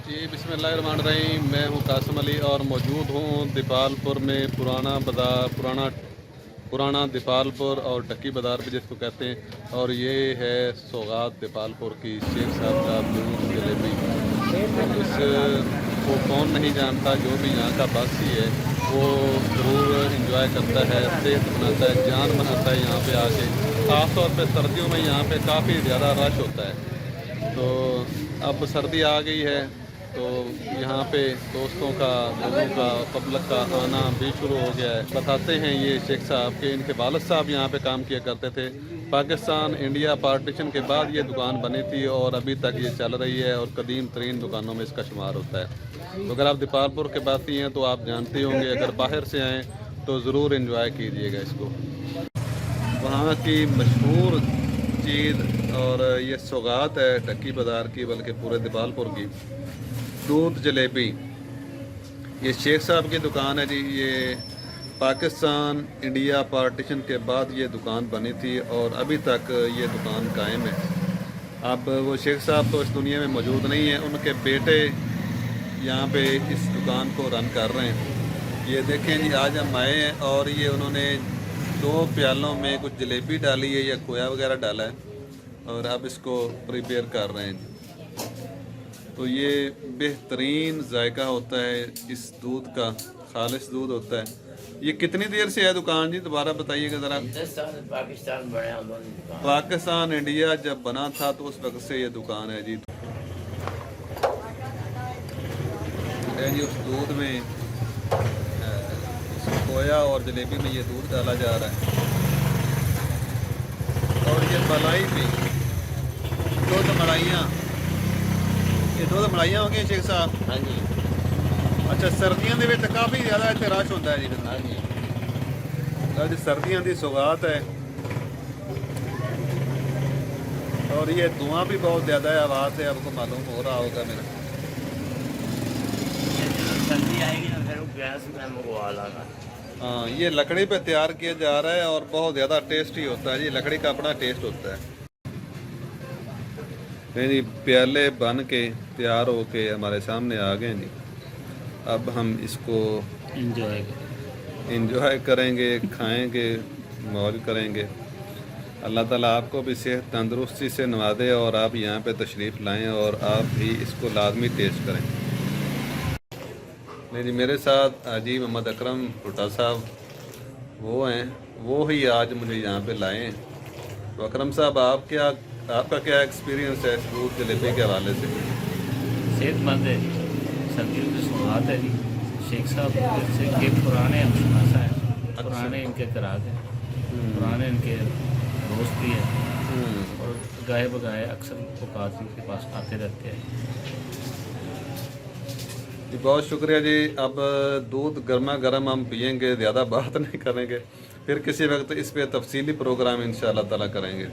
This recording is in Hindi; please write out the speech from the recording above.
जी बिस्मिल्लाहिर्रहमानिर्रहीम। मैं हूं कासिम अली और मौजूद हूं दीपालपुर में पुराना दीपालपुर और टक्की बाज़ार भी जिसको कहते हैं। और ये है सौगात दीपालपुर की शेख साहब का दूध जलेबी। तो इस को कौन नहीं जानता, जो भी यहाँ का वासी है वो ज़रूर इंजॉय करता है, सेहत बनाता है, जान बनाता है यहाँ पे आके। ख़ास तौर पे सर्दियों में यहाँ पे काफ़ी ज़्यादा रश होता है। तो अब सर्दी आ गई है तो यहाँ पे दोस्तों का, लोगों का, पब्लिक का आना भी शुरू हो गया है। बताते हैं ये शेख साहब के इनके वालिद साहब यहाँ पे काम किया करते थे। पाकिस्तान इंडिया पार्टीशन के बाद ये दुकान बनी थी और अभी तक ये चल रही है और कदीम तरीन दुकानों में इसका शुमार होता है। तो अगर आप दीपालपुर के वासी हैं तो आप जानते होंगे, अगर बाहर से आएँ तो ज़रूर इन्जॉय कीजिएगा इसको। वहाँ की मशहूर चीज़ और ये सौगात है टक्की बाज़ार की, बल्कि पूरे दीपालपुर की, दूध जलेबी। ये शेख साहब की दुकान है जी। ये पाकिस्तान इंडिया पार्टीशन के बाद ये दुकान बनी थी और अभी तक ये दुकान कायम है। अब वो शेख साहब तो इस दुनिया में मौजूद नहीं है, उनके बेटे यहाँ पे इस दुकान को रन कर रहे हैं। ये देखें जी, आज हम आए हैं और ये उन्होंने 2 प्यालों में कुछ जलेबी डाली है या खोया वगैरह डाला है और अब इसको प्रिपेयर कर रहे हैं। तो ये बेहतरीन जायका होता है इस दूध का, खालिश दूध होता है। ये कितनी देर से है दुकान जी, दोबारा बताइएगा ज़रा। पाकिस्तान इंडिया जब बना था तो उस वक्त से ये दुकान है जी। उस दूध में खोया और जलेबी में ये दूध डाला जा रहा है और ये मलाई में 2 मलाइयाँ, ये 2 मलाइयाँ हो गई शेख साहब। हाँ जी। अच्छा, सर्दियों के काफ़ी ज़्यादा इतने रश होता है जी। हाँ जी। अज सर्दियों की सौगात है और ये धुआं भी बहुत ज़्यादा है, आवाज़ से आपको मालूम हो रहा होगा मेरा। सर्दी आएगी ना फिर गैस में मंगवा लाना। हाँ, ये लकड़ी पे तैयार किया जा रहा है और बहुत ज़्यादा टेस्टी होता है जी। लकड़ी का अपना टेस्ट होता है। जी प्याले बन के तैयार होके हमारे सामने आ गए जी। अब हम इसको इंजॉय करेंगे, खाएंगे, मौज करेंगे। अल्लाह ताला आपको भी सेहत तंदुरुस्ती से नवाजे और आप यहाँ पे तशरीफ़ लाएं और आप भी इसको लाजमी टेस्ट करें। नहीं जी, मेरे साथ हाजी मोहम्मद अकरम भुट्टा साहब वो हैं, वो ही आज मुझे यहाँ पे लाए हैं। तो अकरम साहब, आपका क्या एक्सपीरियंस है इस दूध जलेबी के हवाले से? सेहतमंद है, सर्दियों की शुरुआत है जी। शेख साहब से के पुराने हमशनासा हैं, पुराने इनके कराग हैं, पुराने इनके दोस्त भी हैं और गाए बगाए अक्सर औकात इनके पास आते रहते हैं जी। बहुत शुक्रिया जी। अब दूध गर्मा गर्म हम पियेंगे, ज़्यादा बात नहीं करेंगे, फिर किसी वक्त इस पे तफसीली प्रोग्राम इंशाअल्लाह ताला करेंगे।